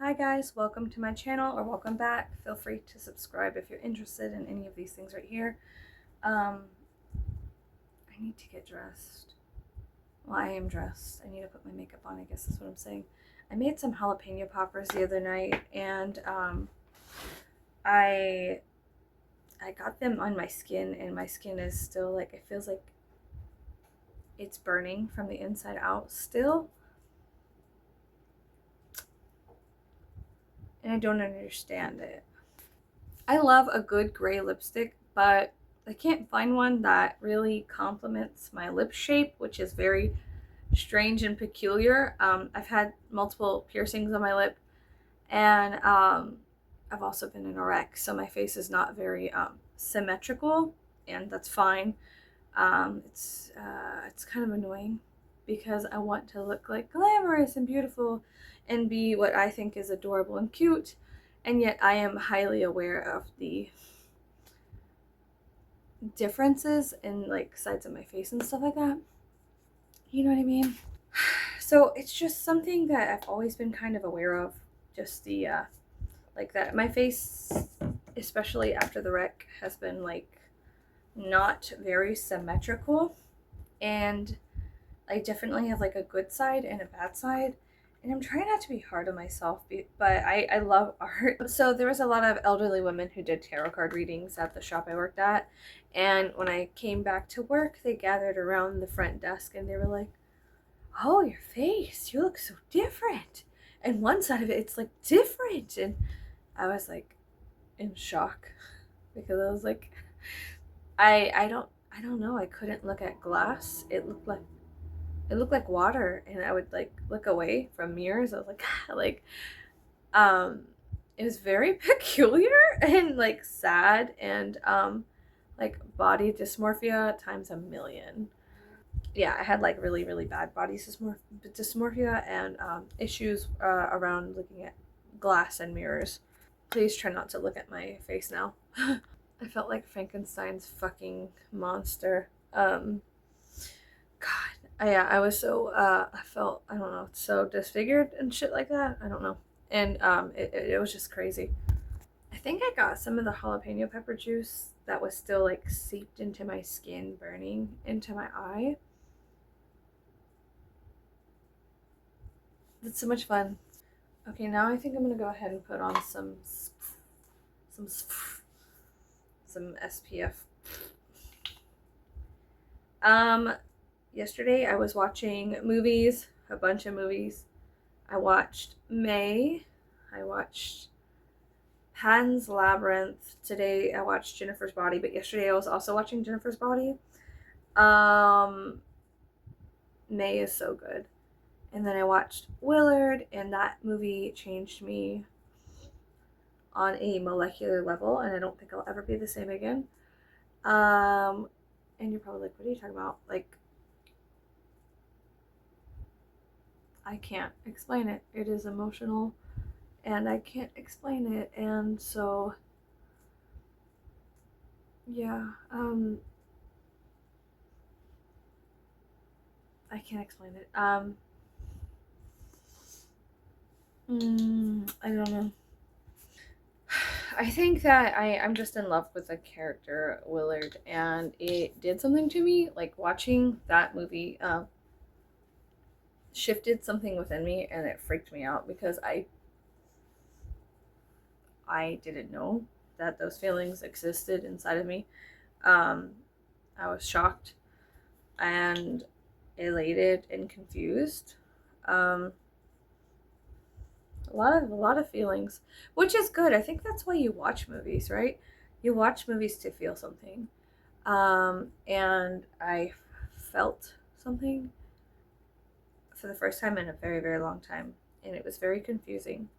Hi guys, welcome to my channel or welcome back. Feel free to subscribe if you're interested in any of these things right here. I need to get dressed. Well, I am dressed. I need to put my makeup on, I guess that's what I'm saying. I made some jalapeno poppers the other night and I got them on my skin and my skin is still like, it feels like it's burning from the inside out still. And I don't understand it. I love a good gray lipstick, but I can't find one that really complements my lip shape, which is very strange and peculiar. I've had multiple piercings on my lip, and I've also been anorexic, so my face is not very symmetrical, and that's fine. It's kind of annoying because I want to look like glamorous and beautiful and be what I think is adorable and cute, and yet I am highly aware of the differences in like sides of my face and stuff like that. You know what I mean? So it's just something that I've always been kind of aware of. Just the like that my face, especially after the wreck, has been like not very symmetrical, and I definitely have like a good side and a bad side. And I'm trying not to be hard on myself, but I love art. So there was a lot of elderly women who did tarot card readings at the shop I worked at. And when I came back to work, they gathered around the front desk and they were like, "Oh, your face, you look so different. And one side of it, it's like different." And I was like in shock because I was like, I don't know. I couldn't look at glass. It looked like water, and I would like look away from mirrors. I was like, like, um, it was very peculiar and like sad and like body dysmorphia times a million. Yeah, I had like really really bad body dysmorphia and issues around looking at glass and mirrors. Please try not to look at my face now. I felt like Frankenstein's fucking monster. God, yeah, I was so I felt, I don't know, so disfigured and shit like that. I don't know, and it was just crazy. I think I got some of the jalapeno pepper juice that was still like seeped into my skin, burning into my eye. It's so much fun. Okay, now I think I'm gonna go ahead and put on some some SPF. Um, Yesterday I was watching movies, a bunch of movies. I watched May. I watched Pan's Labyrinth. Today I watched Jennifer's Body, but yesterday I was also watching Jennifer's Body. Um, May is so good. And then I watched Willard, and that movie changed me on a molecular level, and I don't think I'll ever be the same again. And you're probably like, what are you talking about? Like, I can't explain it. It is emotional, and I can't explain it, and so yeah, I can't explain it. I don't know. I think that I'm just in love with the character Willard, and it did something to me. Like watching that movie, shifted something within me, and it freaked me out because I didn't know that those feelings existed inside of me. Um, I was shocked and elated and confused. Um, a lot of feelings, which is good. I think that's why you watch movies, right? You watch movies to feel something. And I felt something for the first time in a very very long time, and it was very confusing.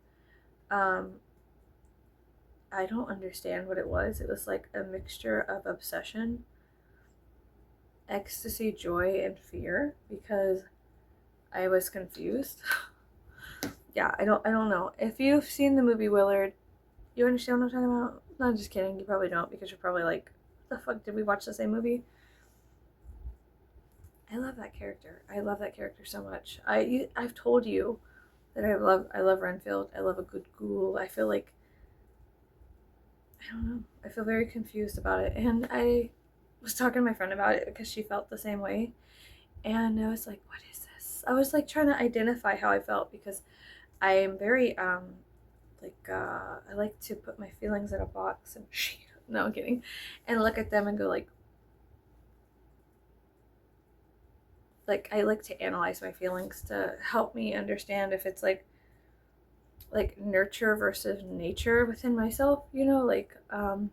Um, I don't understand what it was. It was like a mixture of obsession, ecstasy, joy, and fear because I was confused. Yeah, I don't know. If you've seen the movie Willard, you understand what I'm talking about? No, I'm just kidding. You probably don't because you're probably like, the fuck, did we watch the same movie? I love that character. I love that character so much. I've told you that I love Renfield. I love a good ghoul. I feel like, I don't know. I feel very confused about it. And I was talking to my friend about it because she felt the same way. And I was like, what is this? I was like trying to identify how I felt because I am very I like to put my feelings in a box and no, I'm kidding, and look at them and go like I like to analyze my feelings to help me understand if it's like nurture versus nature within myself, you know, like am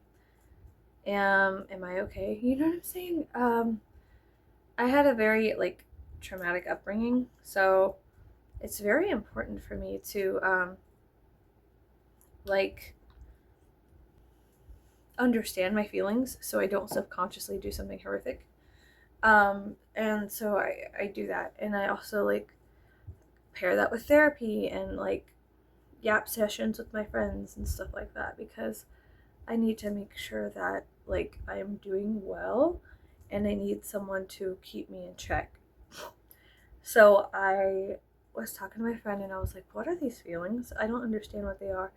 I okay? You know what I'm saying? I had a very like traumatic upbringing, so it's very important for me to like understand my feelings so I don't subconsciously do something horrific. And so I do that, and I also like pair that with therapy and like yap sessions with my friends and stuff like that because I need to make sure that like I'm doing well and I need someone to keep me in check. So I was talking to my friend and I was like, what are these feelings? I don't understand what they are.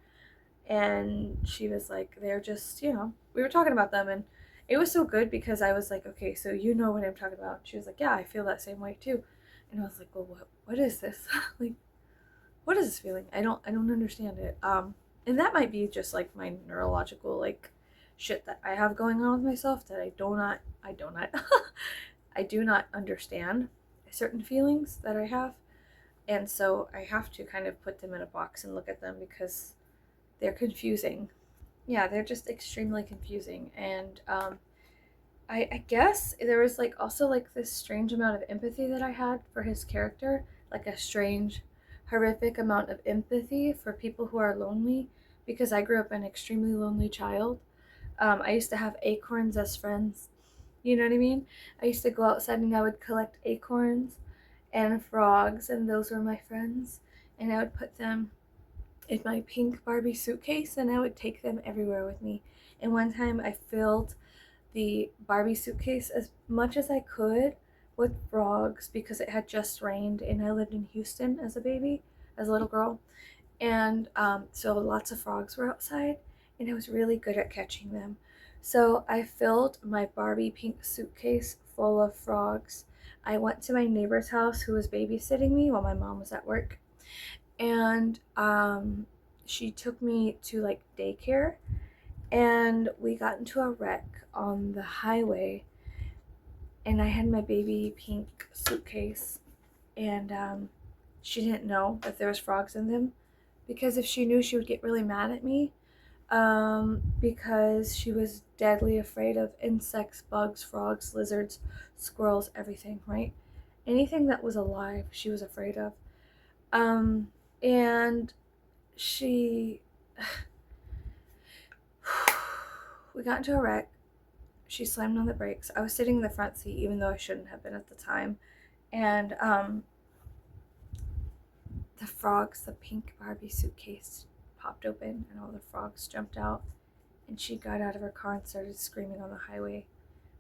And she was like, they're just, you know, we were talking about them, and it was so good because I was like, okay, so you know what I'm talking about. She was like, yeah, I feel that same way too. And I was like, well, what is this? Like, what is this feeling? I don't understand it. And that might be just like my neurological like shit that I have going on with myself that I do not I do not understand certain feelings that I have. And so I have to kind of put them in a box and look at them because they're confusing. Yeah, they're just extremely confusing. And I guess there was like also like this strange amount of empathy that I had for his character, like a strange, horrific amount of empathy for people who are lonely because I grew up an extremely lonely child. I used to have acorns as friends. You know what I mean? I used to go outside and I would collect acorns and frogs, and those were my friends. And I would put them in my pink Barbie suitcase and I would take them everywhere with me. And one time I filled the Barbie suitcase as much as I could with frogs because it had just rained and I lived in Houston as a baby, as a little girl. And so lots of frogs were outside and I was really good at catching them. So I filled my Barbie pink suitcase full of frogs. I went to my neighbor's house who was babysitting me while my mom was at work, and she took me to like daycare, and we got into a wreck on the highway, and I had my baby pink suitcase, and she didn't know that there was frogs in them because if she knew she would get really mad at me, because she was deadly afraid of insects, bugs, frogs, lizards, squirrels, everything, right? Anything that was alive she was afraid of. And she we got into a wreck. She slammed on the brakes. I was sitting in the front seat even though I shouldn't have been at the time. And the frogs, the pink Barbie suitcase popped open and all the frogs jumped out, and she got out of her car and started screaming on the highway,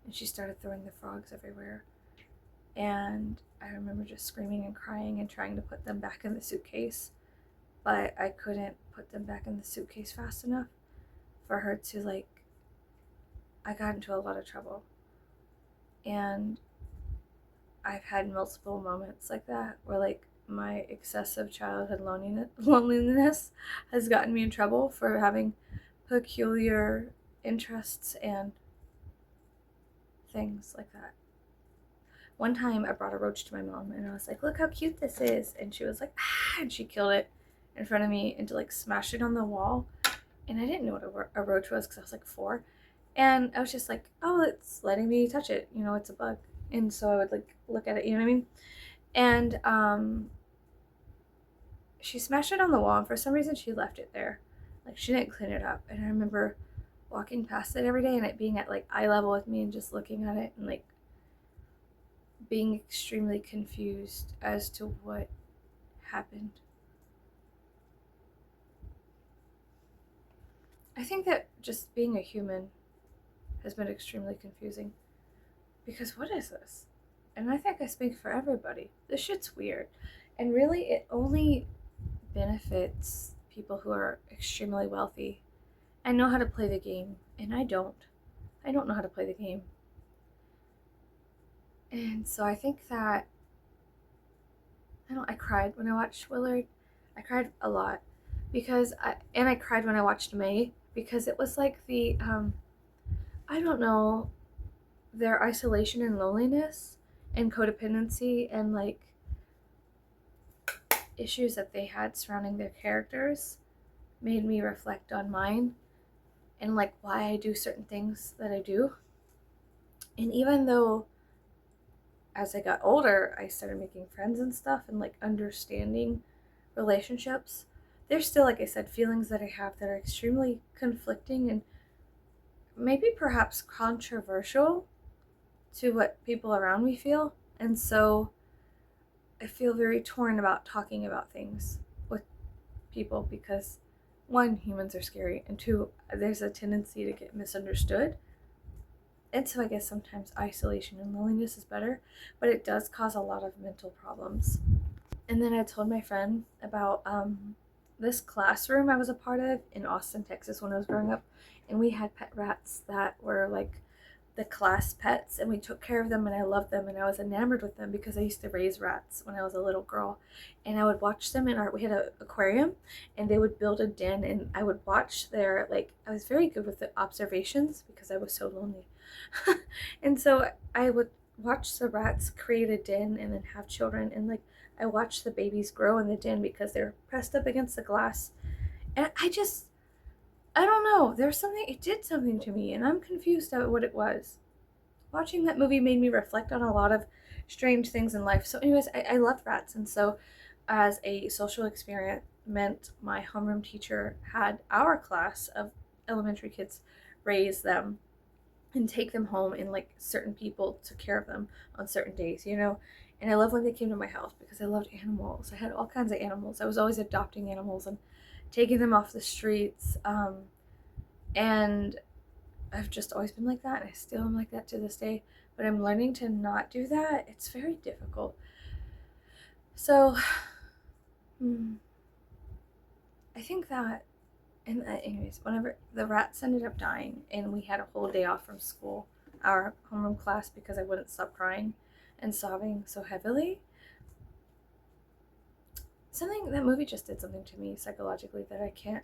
and she started throwing the frogs everywhere. And I remember just screaming and crying and trying to put them back in the suitcase, but I couldn't put them back in the suitcase fast enough for her to like, I got into a lot of trouble. And I've had multiple moments like that where like my excessive childhood loneliness has gotten me in trouble for having peculiar interests and things like that. One time I brought a roach to my mom and I was like, look how cute this is. And she was like, ah, and she killed it in front of me and to like smash it on the wall. And I didn't know what a roach was because I was like 4. And I was just like, oh, it's letting me touch it. You know, it's a bug. And so I would like look at it, you know what I mean? And she smashed it on the wall, and for some reason she left it there. Like she didn't clean it up. And I remember walking past it every day and it being at like eye level with me and just looking at it and like being extremely confused as to what happened. I think that just being a human has been extremely confusing because what is this? And I think I speak for everybody. This shit's weird. And really, it only benefits people who are extremely wealthy and know how to play the game, and I don't. I don't know how to play the game. And so I think that I cried when I watched Willard. I cried a lot because I cried when I watched May because it was like I don't know, their isolation and loneliness and codependency and like issues that they had surrounding their characters made me reflect on mine and like why I do certain things that I do. And even though as I got older, I started making friends and stuff and like understanding relationships, there's still, like I said, feelings that I have that are extremely conflicting and maybe perhaps controversial to what people around me feel. And so I feel very torn about talking about things with people because one, humans are scary, and two, there's a tendency to get misunderstood. And so I guess sometimes isolation and loneliness is better, but it does cause a lot of mental problems. And then I told my friend about this classroom I was a part of in Austin, Texas when I was growing up, and we had pet rats that were like the class pets, and we took care of them, and I loved them, and I was enamored with them because I used to raise rats when I was a little girl, and I would watch them in we had an aquarium, and they would build a den, and I would watch their like I was very good with the observations because I was so lonely, and so I would watch the rats create a den and then have children, and like I watched the babies grow in the den because they're pressed up against the glass, and I don't know. There's something, it did something to me, and I'm confused about what it was. Watching that movie made me reflect on a lot of strange things in life. So, anyways, I love rats. And so, as a social experiment, my homeroom teacher had our class of elementary kids raise them and take them home, and like certain people took care of them on certain days, you know? And I love when they came to my house because I loved animals. I had all kinds of animals. I was always adopting animals and taking them off the streets. And I've just always been like that, and I still am like that to this day. But I'm learning to not do that. It's very difficult. So, I think that, and anyways, whenever the rats ended up dying, and we had a whole day off from school, our homeroom class, because I wouldn't stop crying and sobbing so heavily. That movie just did something to me psychologically that I can't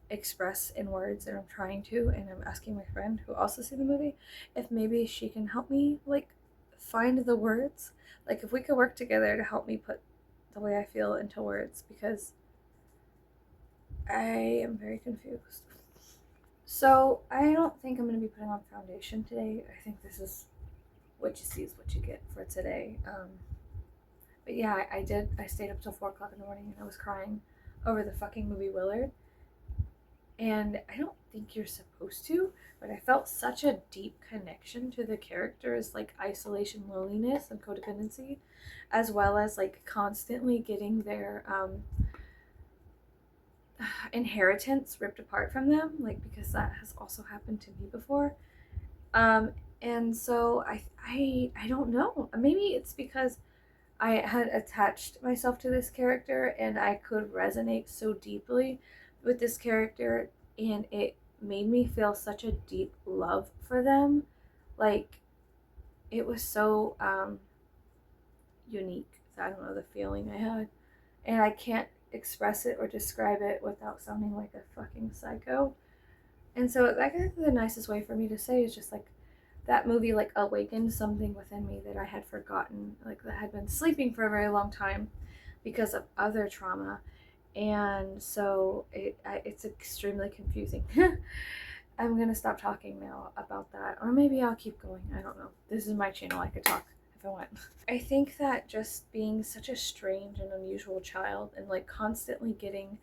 express in words, and I'm trying to, and I'm asking my friend who also see the movie if maybe she can help me like find the words, like if we could work together to help me put the way I feel into words, because I am very confused. So I don't think I'm going to be putting on foundation today. I think this is what you see is what you get for today. But yeah, I stayed up till 4 o'clock in the morning, and I was crying over the fucking movie Willard. And I don't think you're supposed to, but I felt such a deep connection to the characters, like isolation, loneliness, and codependency, as well as like constantly getting their inheritance ripped apart from them, like because that has also happened to me before. And so I don't know. Maybe it's because I had attached myself to this character and I could resonate so deeply with this character, and it made me feel such a deep love for them. Like it was so unique. I don't know the feeling I had, and I can't express it or describe it without sounding like a fucking psycho. And so I guess the nicest way for me to say is just like that movie like awakened something within me that I had forgotten, like that had been sleeping for a very long time because of other trauma. And so it's extremely confusing. I'm gonna stop talking now about that, or maybe I'll keep going. I don't know. This is my channel. I could talk if I want. I think that just being such a strange and unusual child and like constantly getting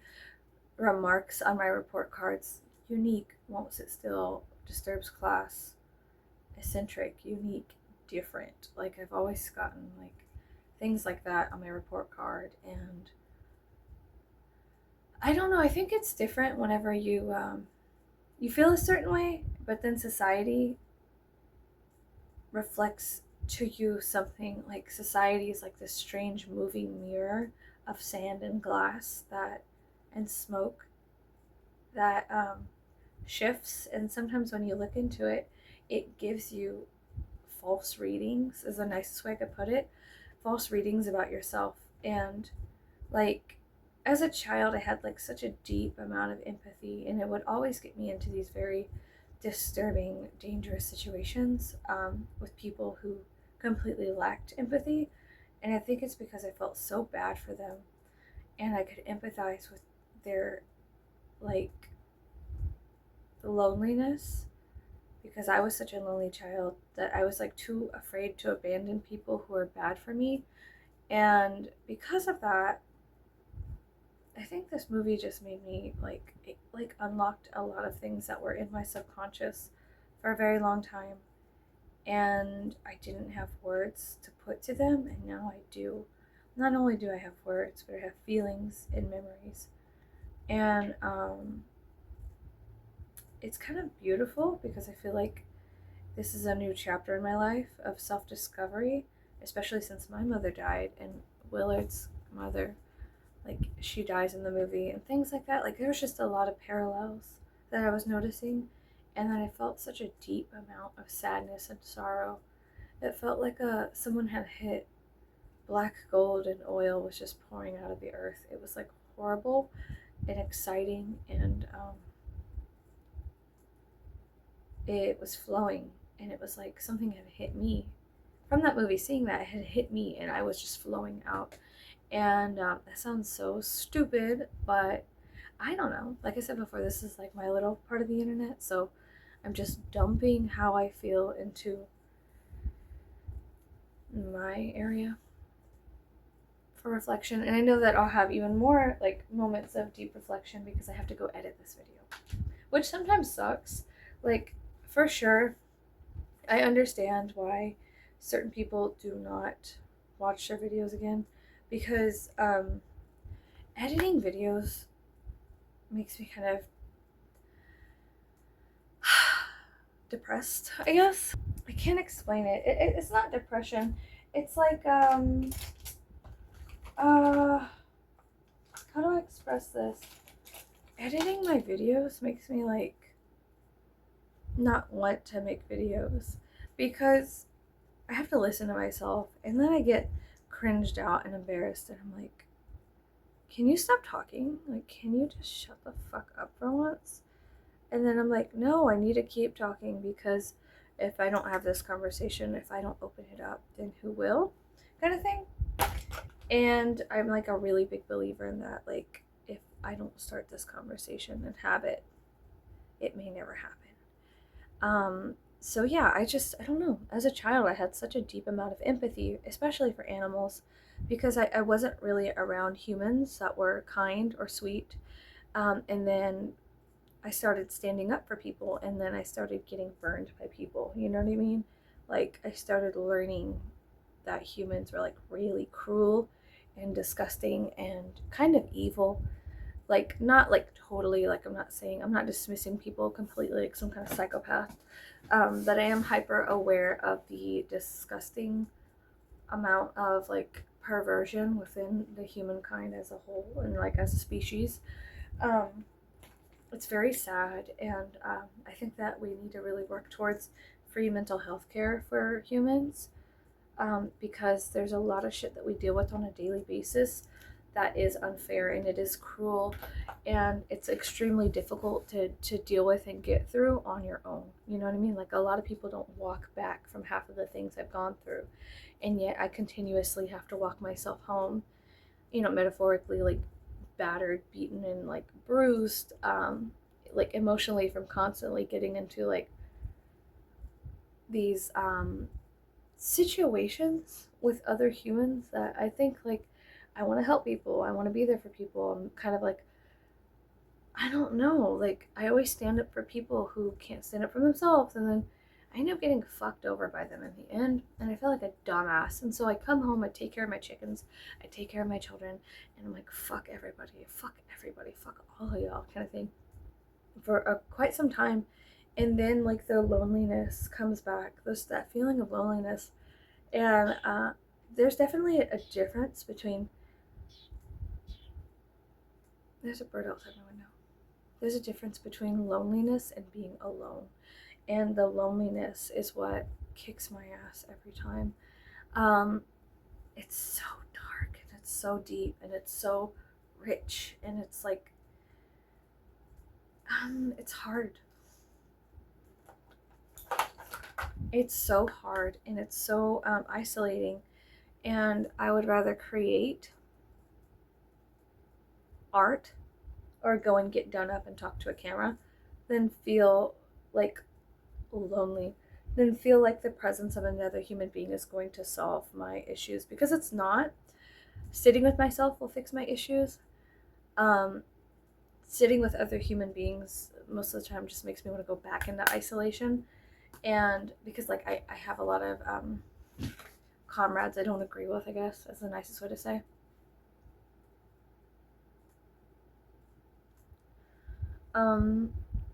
remarks on my report cards, unique, won't sit still, disturbs class, eccentric, unique, different. Like I've always gotten like things like that on my report card, and I don't know. I think it's different whenever you feel a certain way, but then society reflects to you something. Like society is like this strange moving mirror of sand and glass that and smoke that shifts, and sometimes when you look into it, it gives you false readings, is the nicest way I could put it. False readings about yourself. And like as a child, I had like such a deep amount of empathy, and it would always get me into these very disturbing, dangerous situations with people who completely lacked empathy. And I think it's because I felt so bad for them, and I could empathize with their like loneliness, because I was such a lonely child that I was like too afraid to abandon people who were bad for me. And because of that, I think this movie just made me like it like unlocked a lot of things that were in my subconscious for a very long time, and I didn't have words to put to them, and now I do. Not only do I have words, but I have feelings and memories. And it's kind of beautiful because I feel like this is a new chapter in my life of self discovery, especially since my mother died and Willard's mother, like, she dies in the movie and things like that. Like, there was just a lot of parallels that I was noticing, and then I felt such a deep amount of sadness and sorrow. It felt like someone had hit black gold and oil was just pouring out of the earth. It was like horrible and exciting, and it was flowing, and it was like something had hit me from that movie. Seeing that, it had hit me, and I was just flowing out. And that sounds so stupid, but I don't know. Like I said before, this is like my little part of the internet, so I'm just dumping how I feel into my area for reflection. And I know that I'll have even more like moments of deep reflection because I have to go edit this video, which sometimes sucks. Like, for sure, I understand why certain people do not watch their videos again, because editing videos makes me kind of depressed, I guess. I can't explain it. It's not depression. It's like how do I express this? Editing my videos makes me like not want to make videos because I have to listen to myself, and then I get cringed out and embarrassed, and I'm like, can you stop talking? Like, can you just shut the fuck up for once? And then I'm like, no, I need to keep talking, because if I don't have this conversation, if I don't open it up, then who will? Kind of thing. And I'm like a really big believer in that. Like, if I don't start this conversation and have it, it may never happen. So yeah, I don't know. As a child, I had such a deep amount of empathy, especially for animals, because I wasn't really around humans that were kind or sweet. And then I started standing up for people, and then I started getting burned by people. You know what I mean? Like, I started learning that humans were like really cruel and disgusting and kind of evil. Like, not like totally, like, I'm not dismissing people completely like some kind of psychopath. But I am hyper aware of the disgusting amount of like perversion within the humankind as a whole and like as a species. Um, it's very sad, and I think that we need to really work towards free mental health care for humans, because there's a lot of shit that we deal with on a daily basis that is unfair, and it is cruel, and it's extremely difficult to deal with and get through on your own. You know what I mean? Like, a lot of people don't walk back from half of the things I've gone through, and yet I continuously have to walk myself home, metaphorically, like battered, beaten, and like bruised, like emotionally, from constantly getting into like these situations with other humans that I think like I want to help people. I want to be there for people. I'm kind of like, I don't know, like I always stand up for people who can't stand up for themselves, and then I end up getting fucked over by them in the end, and I feel like a dumbass. And so I come home, I take care of my chickens, I take care of my children, and I'm like, fuck everybody, fuck all of y'all, kind of thing, for quite some time. And then like the loneliness comes back. There's that feeling of loneliness, and there's definitely a difference between There's a bird outside my window. There's a difference between loneliness and being alone. And the loneliness is what kicks my ass every time. Um, it's so dark and it's so deep and it's so rich and it's like, it's hard. It's so hard and it's so isolating. And I would rather create art or go and get done up and talk to a camera than feel like lonely, than feel like the presence of another human being is going to solve my issues, because it's not. Sitting with myself will fix my issues. Um, Sitting with other human beings most of the time just makes me want to go back into isolation. And because like I have a lot of comrades I don't agree with, I guess, is the nicest way to say.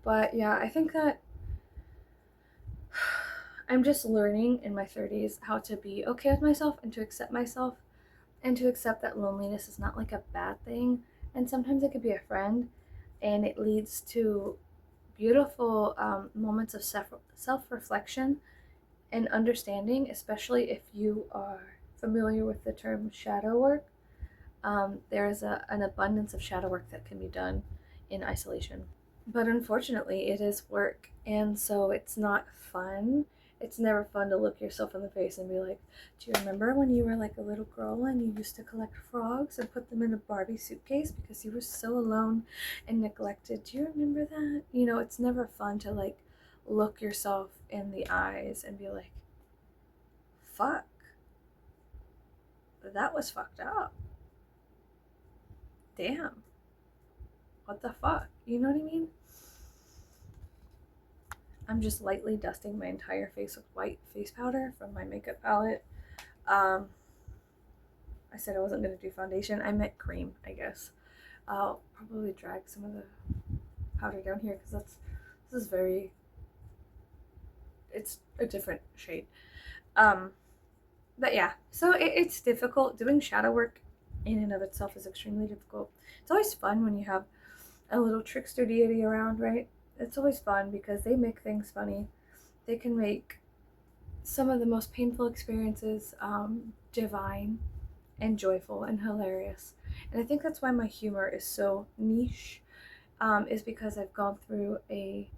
But yeah, I think that I'm just learning in my 30s how to be okay with myself and to accept myself and to accept that loneliness is not like a bad thing. And sometimes it could be a friend and it leads to beautiful moments of self reflection and understanding, especially if you are familiar with the term shadow work. There is an abundance of shadow work that can be done in isolation. But unfortunately, it is work, and so it's not fun. It's never fun to look yourself in the face and be like, do you remember when you were like a little girl and you used to collect frogs and put them in a Barbie suitcase because you were so alone and neglected? Do you remember that? You know, it's never fun to like look yourself in the eyes and be like, fuck, that was fucked up. Damn, what the fuck? You know what I mean? I'm just lightly dusting my entire face with white face powder from my makeup palette. Um, I said I wasn't going to do foundation. I meant cream, I guess. I'll probably drag some of the powder down here because this is very, it's a different shade. Um, but yeah, so it's difficult. Doing shadow work in and of itself is extremely difficult. It's always fun when you have a little trickster deity around, right? It's always fun because they make things funny. They can make some of the most painful experiences divine and joyful and hilarious. And I think that's why my humor is so niche, is because I've gone through a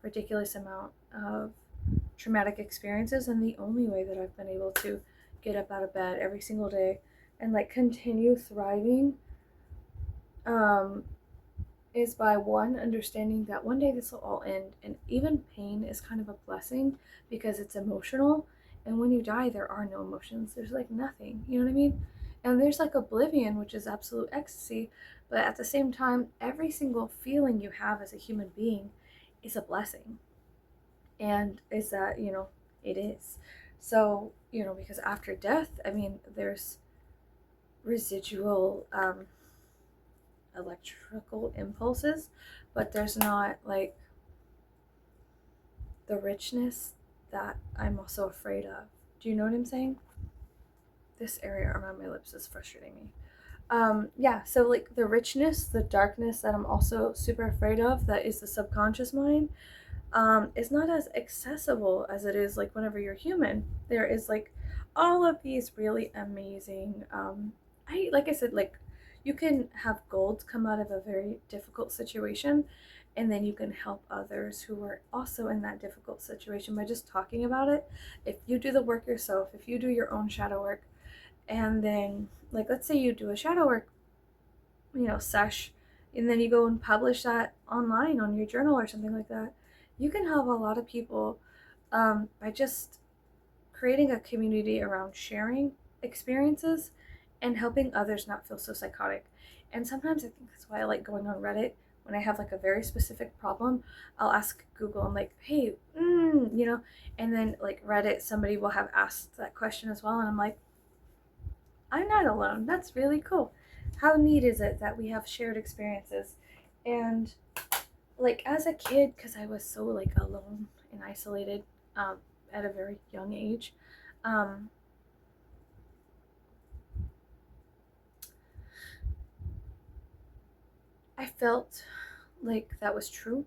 ridiculous amount of traumatic experiences, and the only way that I've been able to get up out of bed every single day and like continue thriving um, is by one, understanding that one day this will all end, and even pain is kind of a blessing because it's emotional. And when you die, there are no emotions. There's like nothing. You know what I mean? And there's like oblivion, which is absolute ecstasy. But at the same time, every single feeling you have as a human being is a blessing. And is that, you know, it is. So, you know, because after death, I mean, there's residual electrical impulses, but there's not like the richness that I'm also afraid of. Do you know what I'm saying? This area around my lips is frustrating me. Yeah, so like the richness, the darkness that I'm also super afraid of, that is the subconscious mind, is not as accessible as it is like whenever you're human. There is like all of these really amazing, like I said, like you can have gold come out of a very difficult situation, and then you can help others who are also in that difficult situation by just talking about it. If you do the work yourself, if you do your own shadow work, and then like let's say you do a shadow work, you know, sesh, and then you go and publish that online on your journal or something like that, you can help a lot of people by just creating a community around sharing experiences and helping others not feel so psychotic. And sometimes I think that's why I like going on Reddit. When I have like a very specific problem, I'll ask Google, I'm like, hey, you know, and then like Reddit, somebody will have asked that question as well. And I'm like, I'm not alone. That's really cool. How neat is it that we have shared experiences? And like as a kid, because I was so like alone and isolated at a very young age, um, I felt like that was true.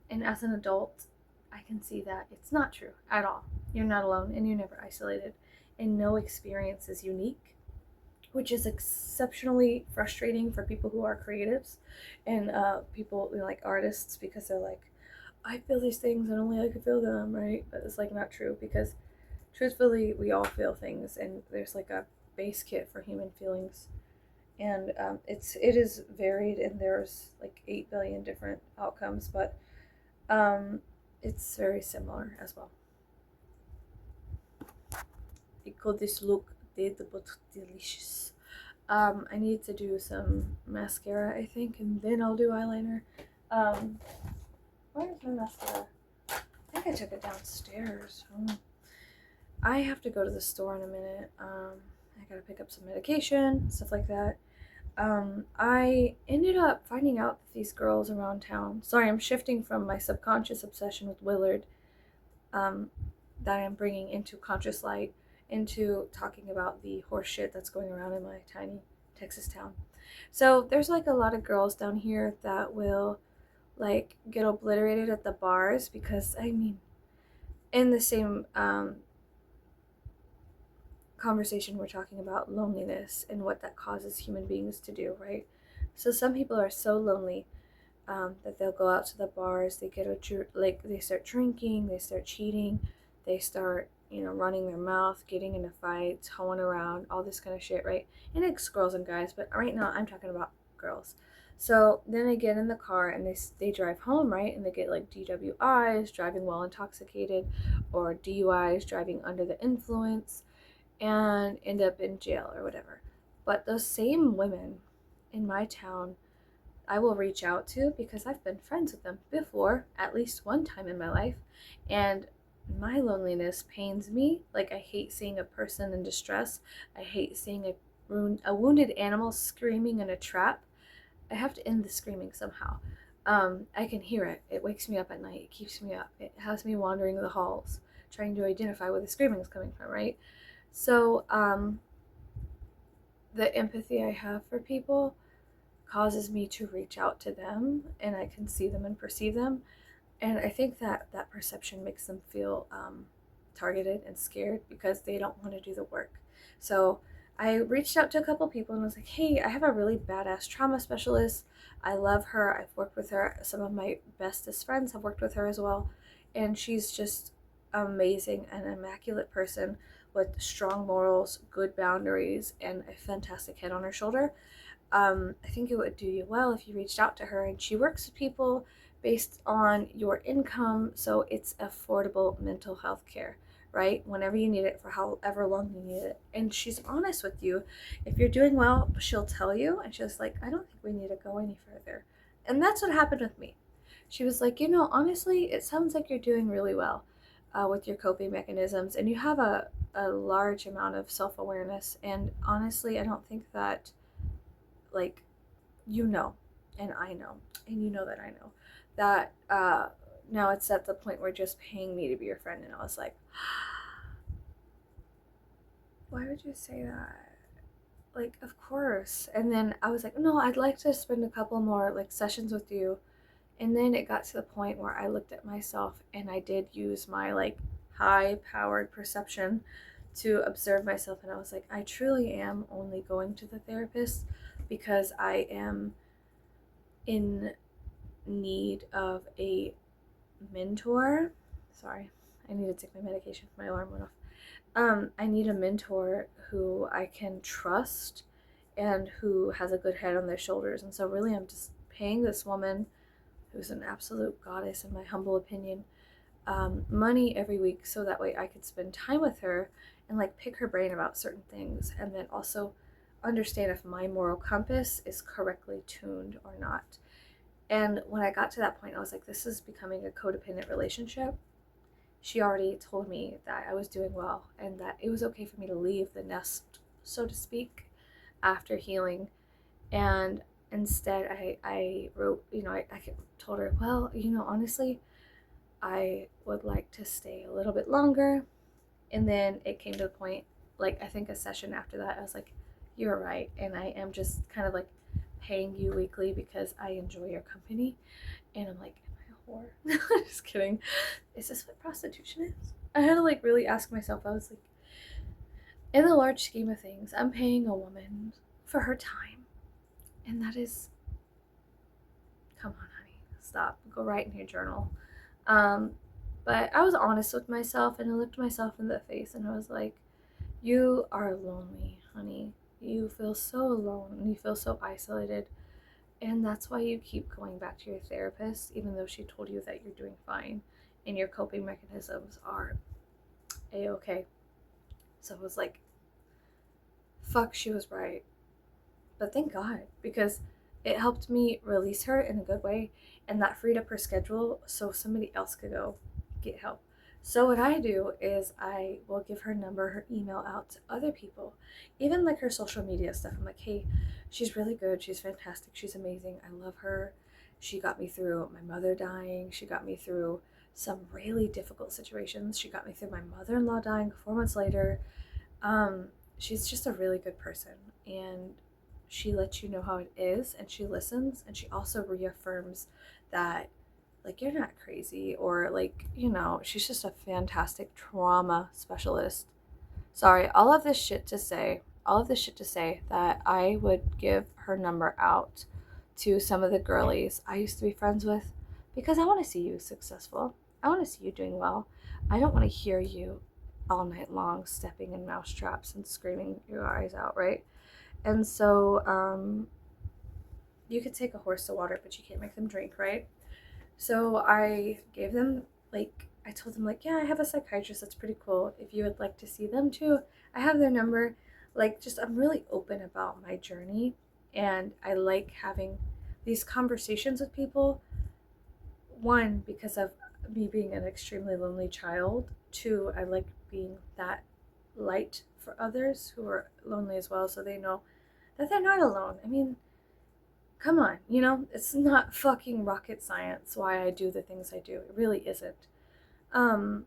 And as an adult, I can see that it's not true at all. You're not alone and you're never isolated. And no experience is unique, which is exceptionally frustrating for people who are creatives and people, like artists, because they're like, I feel these things and only I can feel them, right? But it's like not true, because truthfully, we all feel things, and there's like a base kit for human feelings, and it is varied, and there's like 8 billion different outcomes, but um, it's very similar as well. I call this look dead but delicious. I need to do some mascara, I think, and then I'll do eyeliner. Um, where's my mascara? I think I took it downstairs. I have to go to the store in a minute. I gotta pick up some medication, stuff like that. I ended up finding out that these girls around town. Sorry, I'm shifting from my subconscious obsession with Willard, um, that I'm bringing into conscious light, into talking about the horse shit that's going around in my tiny Texas town. So there's like a lot of girls down here that will like get obliterated at the bars because, I mean, in the same conversation, we're talking about loneliness and what that causes human beings to do, right? So some people are so lonely, that they'll go out to the bars, they get like they start drinking, they start cheating, they start, running their mouth, getting into fights, hoeing around, all this kind of shit, right? And it's girls and guys, but right now I'm talking about girls. So then they get in the car and they drive home, right? And they get like DWIs, driving while intoxicated, or DUIs, driving under the influence, and end up in jail or whatever. But those same women in my town, I will reach out to because I've been friends with them before, at least one time in my life. And my loneliness pains me. Like, I hate seeing a person in distress. I hate seeing a wounded animal screaming in a trap. I have to end the screaming somehow. I can hear it. It wakes me up at night. It keeps me up. It has me wandering the halls, trying to identify where the screaming is coming from, right? So, the empathy I have for people causes me to reach out to them, and I can see them and perceive them. And I think that that perception makes them feel targeted and scared because they don't want to do the work. So I reached out to a couple people and was like, hey, I have a really badass trauma specialist. I love her. I've worked with her. Some of my bestest friends have worked with her as well. And she's just amazing, an immaculate person with strong morals, good boundaries, and a fantastic head on her shoulder. I think it would do you well if you reached out to her. And she works with people based on your income, so it's affordable mental health care, right? Whenever you need it, for however long you need it. And she's honest with you. If you're doing well, she'll tell you, and she's like, I don't think we need to go any further. And that's what happened with me. She was like, honestly, it sounds like you're doing really well with your coping mechanisms, and you have a large amount of self awareness. And honestly, I don't think that, like, you know, and I know, and you know that I know, that now it's at the point where just paying me to be your friend. And I was like, why would you say that? Like, of course. And then I was like, no, I'd like to spend a couple more like sessions with you. And then it got to the point where I looked at myself and I did use my like high powered perception to observe myself, and I was like, I truly am only going to the therapist because I am in need of a mentor. Sorry, I need to take my medication. My alarm went off. I need a mentor who I can trust and who has a good head on their shoulders. And so, really, I'm just paying this woman, who's an absolute goddess, in my humble opinion, money every week so that way I could spend time with her and like pick her brain about certain things, and then also understand if my moral compass is correctly tuned or not. And when I got to that point, I was like, this is becoming a codependent relationship. She already told me that I was doing well and that it was okay for me to leave the nest, so to speak, after healing. And instead, I wrote, I told her, well, honestly, I would like to stay a little bit longer. And then it came to the point, like, I think a session after that, I was like, you're right. And I am just kind of like paying you weekly because I enjoy your company. And I'm like, am I a whore? Just kidding. Is this what prostitution is? I had to like really ask myself. I was like, in the large scheme of things, I'm paying a woman for her time. And that is, come on, honey, stop. Go write in your journal. Um, but I was honest with myself and I looked myself in the face and I was like, you are lonely, honey. You feel so alone and you feel so isolated. And that's why you keep going back to your therapist, even though she told you that you're doing fine and your coping mechanisms are a-okay. So it was like, fuck, she was right. But thank God, because it helped me release her in a good way, and that freed up her schedule so somebody else could go get help. So what I do is I will give her number, her email out to other people, even like her social media stuff. I'm like, hey, she's really good. She's fantastic. She's amazing. I love her. She got me through my mother dying. She got me through some really difficult situations. She got me through my mother-in-law dying 4 months later. Um, she's just a really good person, and she lets you know how it is, and she listens, and she also reaffirms that like you're not crazy, or like, she's just a fantastic trauma specialist. Sorry, all of this shit to say that I would give her number out to some of the girlies I used to be friends with because I want to see you successful. I want to see you doing well. I don't want to hear you all night long stepping in mouse traps and screaming your eyes out, right? And so you could take a horse to water, but you can't make them drink, right? So I gave them, like, I told them, like, yeah, I have a psychiatrist that's pretty cool. If you would like to see them too, I have their number. Like, just, I'm really open about my journey. And I like having these conversations with people. One, because of me being an extremely lonely child. Two, I like being that light for others who are lonely as well, so they know that they're not alone. I mean, come on, it's not fucking rocket science why I do the things I do. It really isn't. Um,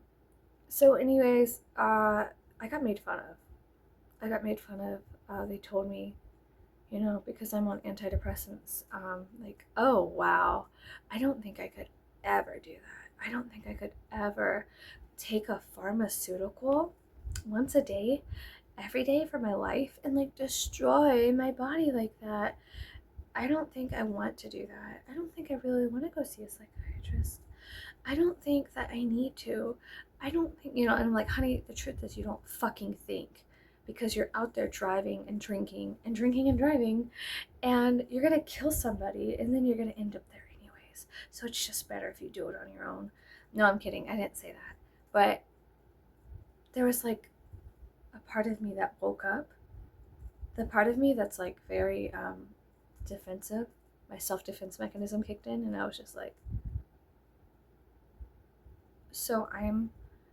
so anyways, I got made fun of. I got made fun of. They told me, because I'm on antidepressants, like, oh wow, I don't think I could ever do that. I don't think I could ever take a pharmaceutical once a day, every day for my life, and like destroy my body like that. I don't think I want to do that. I don't think I really want to go see a psychiatrist. I don't think that I need to. I don't think, and I'm like, honey, the truth is you don't fucking think because you're out there driving and drinking and drinking and driving, and you're going to kill somebody and then you're going to end up there anyways. So it's just better if you do it on your own. No, I'm kidding. I didn't say that. But there was like a part of me that woke up. The part of me that's like very defensive. My self-defense mechanism kicked in, and I was just like, so I'm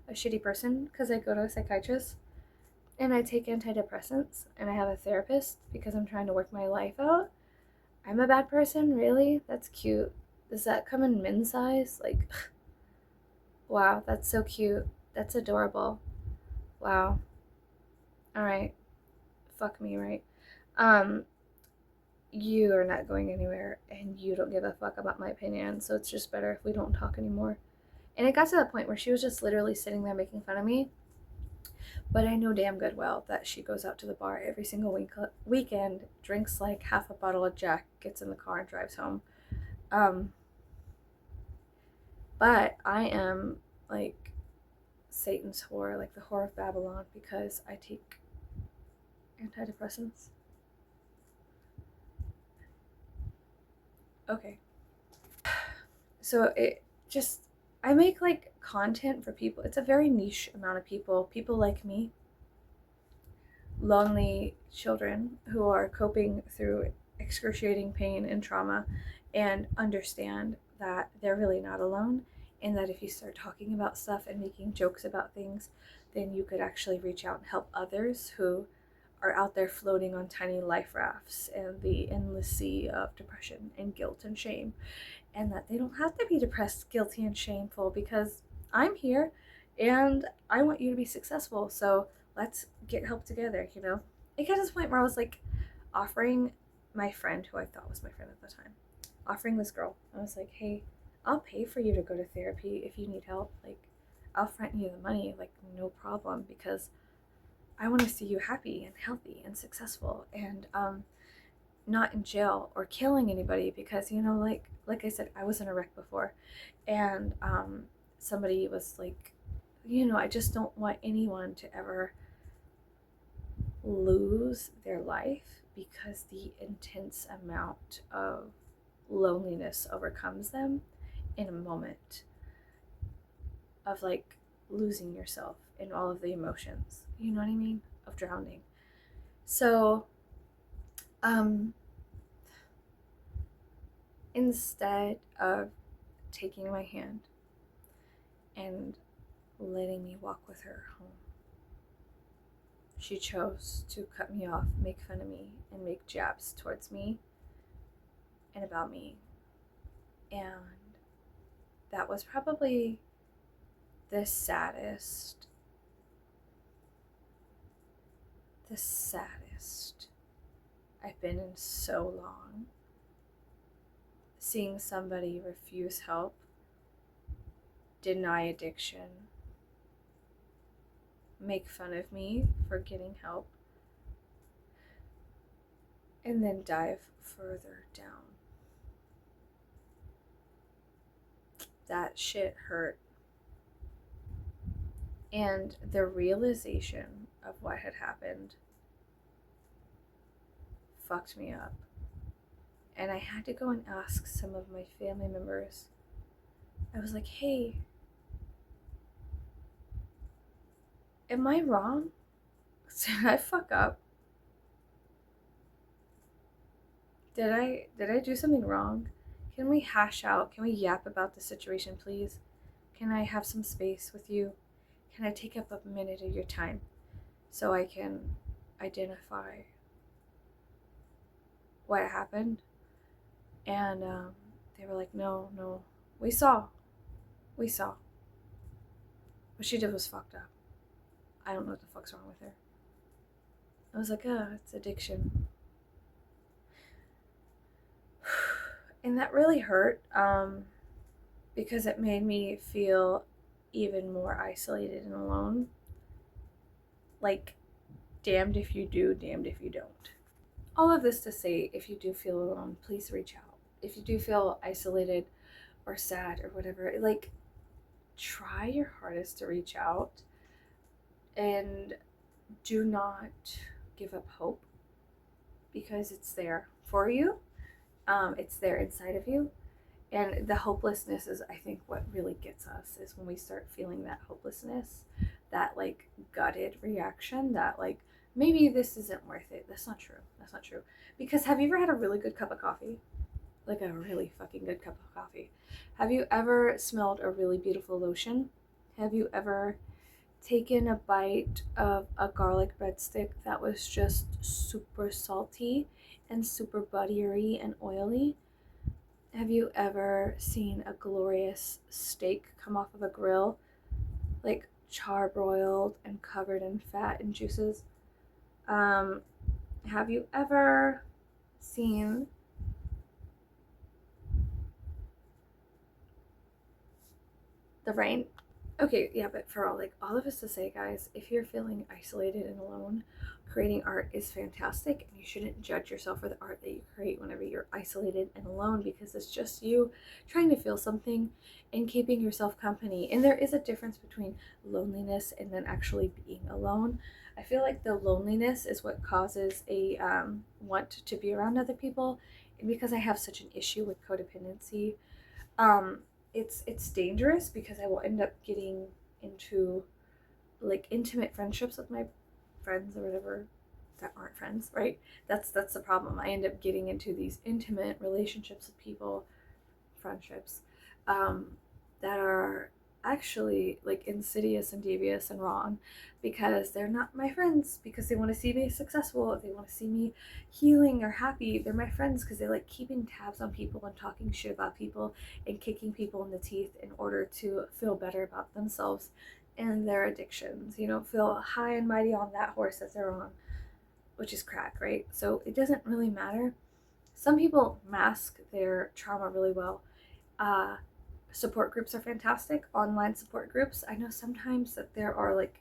a shitty person because I go to a psychiatrist and I take antidepressants and I have a therapist because I'm trying to work my life out. I'm a bad person, really? That's cute. Does that come in men's size? Like, wow, that's so cute. That's adorable. Wow. All right. Fuck me, right? Um, you are not going anywhere and you don't give a fuck about my opinion, so it's just better if we don't talk anymore. And it got to the point where she was just literally sitting there making fun of me. But I know damn good well that she goes out to the bar every single weekend, drinks like half a bottle of Jack, gets in the car and drives home. But I am like Satan's whore, like the whore of Babylon, because I take antidepressants. Okay. So I make like content for people. It's a very niche amount of people like me, lonely children who are coping through excruciating pain and trauma and understand that they're really not alone, and that if you start talking about stuff and making jokes about things, then you could actually reach out and help others who are out there floating on tiny life rafts in the endless sea of depression and guilt and shame, and that they don't have to be depressed, guilty, and shameful because I'm here and I want you to be successful. So let's get help together, It got to the point where I was like offering my friend, who I thought was my friend at the time, offering this girl, I was like, hey, I'll pay for you to go to therapy if you need help. Like, I'll front you the money, like, no problem, because I want to see you happy and healthy and successful and not in jail or killing anybody, because like I said, I was in a wreck before, and somebody was like, I just don't want anyone to ever lose their life because the intense amount of loneliness overcomes them in a moment of like losing yourself in all of the emotions, you know what I mean, of drowning. So instead of taking my hand and letting me walk with her home, she chose to cut me off, make fun of me, and make jabs towards me and about me. And that was probably the saddest I've been in so long. Seeing somebody refuse help, deny addiction, make fun of me for getting help, and then dive further down. That shit hurt. And the realization of what had happened fucked me up. And I had to go and ask some of my family members. I was like, hey, am I wrong? Did I fuck up? Did I do something wrong? Can we hash out? Can we yap about the situation, please? Can I have some space with you? Can I take up a minute of your time so I can identify what happened? And they were like, no, we saw. What she did was fucked up. I don't know what the fuck's wrong with her. I was like, it's addiction. And that really hurt, because it made me feel even more isolated and alone. Like, damned if you do, damned if you don't. All of this to say, if you do feel alone, please reach out. If you do feel isolated or sad or whatever, like, try your hardest to reach out, and do not give up hope, because it's there for you. It's there inside of you. And the hopelessness is, I think, what really gets us, is when we start feeling that hopelessness, that like gutted reaction that like, maybe this isn't worth it. That's not true. Because have you ever had a really good cup of coffee? Like a really fucking good cup of coffee. Have you ever smelled a really beautiful lotion? Have you ever taken a bite of a garlic breadstick that was just super salty and super buttery and oily? Have you ever seen a glorious steak come off of a grill, like charbroiled and covered in fat and juices? Have you ever seen the rain? Okay, yeah, but for all of us to say, guys, if you're feeling isolated and alone, creating art is fantastic, and you shouldn't judge yourself for the art that you create whenever you're isolated and alone, because it's just you trying to feel something and keeping yourself company. And there is a difference between loneliness and then actually being alone. I feel like the loneliness is what causes a want to be around other people, and because I have such an issue with codependency, um, it's dangerous, because I will end up getting into like intimate friendships with my friends or whatever that aren't friends, right? That's the problem. I end up getting into these intimate relationships with people, friendships, that are actually like insidious and devious and wrong, because they're not my friends because they want to see me successful, they want to see me healing or happy. They're my friends because they like keeping tabs on people and talking shit about people and kicking people in the teeth in order to feel better about themselves and their addictions, feel high and mighty on that horse that they're on, which is crack, right? So it doesn't really matter. some people mask their trauma really well. Support groups are fantastic. Online support groups. I know sometimes that there are like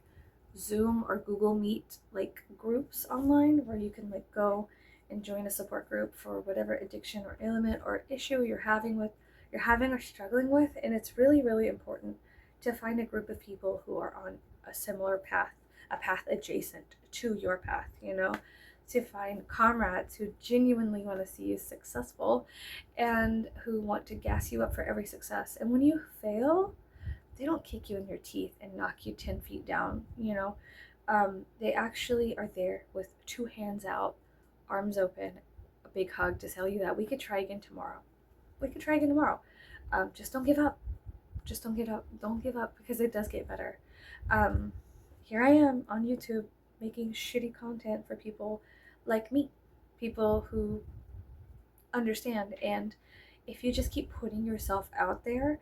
Zoom or Google Meet like groups online where you can like go and join a support group for whatever addiction or ailment or issue you're having or struggling with. And it's really, really important to find a group of people who are on a similar path, a path adjacent to your path, you know, to find comrades who genuinely want to see you successful and who want to gas you up for every success. And when you fail, they don't kick you in your teeth and knock you 10 feet down, you know. They actually are there with two hands out, arms open, a big hug to tell you that we could try again tomorrow. We could try again tomorrow. Just don't give up. Just don't give up. Don't give up because it does get better. Um, Here I am on YouTube making shitty content for people like me, people who understand. And if you just keep putting yourself out there,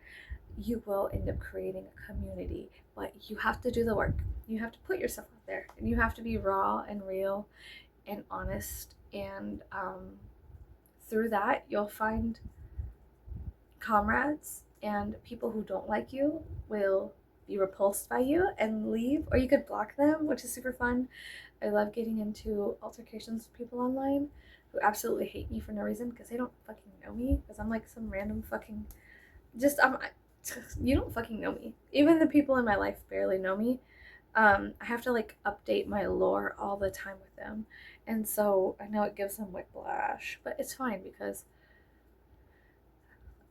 you will end up creating a community. But you have to do the work. You have to put yourself out there, and you have to be raw and real and honest. And through that, you'll find comrades, and people who don't like you will be repulsed by you and leave, or you could block them, which is super fun. I love getting into altercations with people online who absolutely hate me for no reason because they don't fucking know me, because I'm like some random fucking just you don't fucking know me. Even the people in my life barely know me. I have to like update my lore all the time with them, and so I know it gives them whiplash, but it's fine because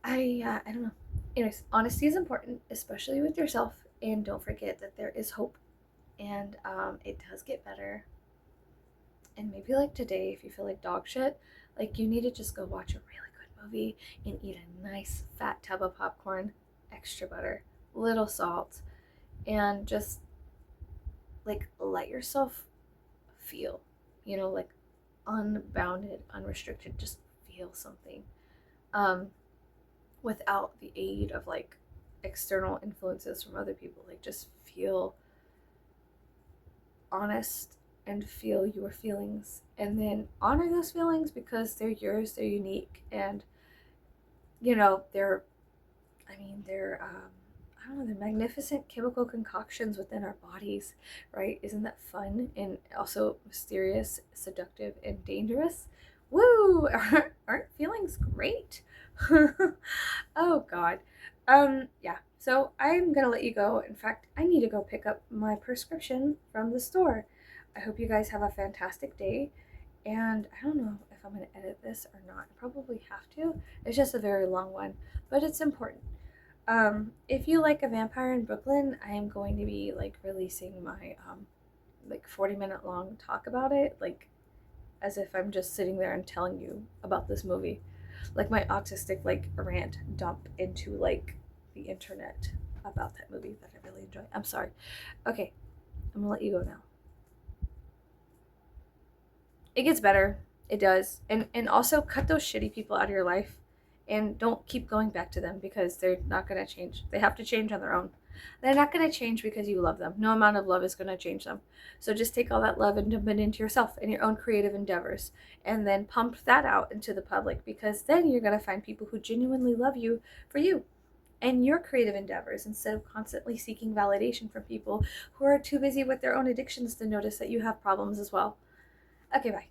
I don't know. Anyways, honesty is important, especially with yourself, and don't forget that there is hope, and it does get better. And maybe like today, if you feel like dog shit, like you need to just go watch a really good movie and eat a nice fat tub of popcorn, extra butter, little salt, and just like let yourself feel, you know, like unbounded, unrestricted, just feel something. Um, Without the aid of like external influences from other people. Like just feel honest and feel your feelings, and then honor those feelings because they're yours, they're unique, and you know they're I don't know, they're magnificent chemical concoctions within our bodies, right? Isn't that fun and also mysterious, seductive, and dangerous? Woo! Aren't feelings great? Oh God. Yeah. So I'm gonna let you go. In fact, I need to go pick up my prescription from the store. I hope you guys have a fantastic day. And I don't know if I'm gonna edit this or not. I probably have to. It's just a very long one, but it's important. If you like A Vampire in Brooklyn, I am going to be like releasing my like 40-minute long talk about it, like as if I'm just sitting there and telling you about this movie, like my autistic like rant dump into like the internet about that movie that I really enjoy. I'm sorry. Okay, I'm gonna let you go now. It gets better. It does. And also cut those shitty people out of your life and don't keep going back to them because they're not going to change. They have to change on their own. They're not going to change because you love them. No amount of love is going to change them. So just take all that love and dump it into yourself and your own creative endeavors, and then pump that out into the public, because then you're going to find people who genuinely love you for you and your creative endeavors, instead of constantly seeking validation from people who are too busy with their own addictions to notice that you have problems as well. Okay, bye.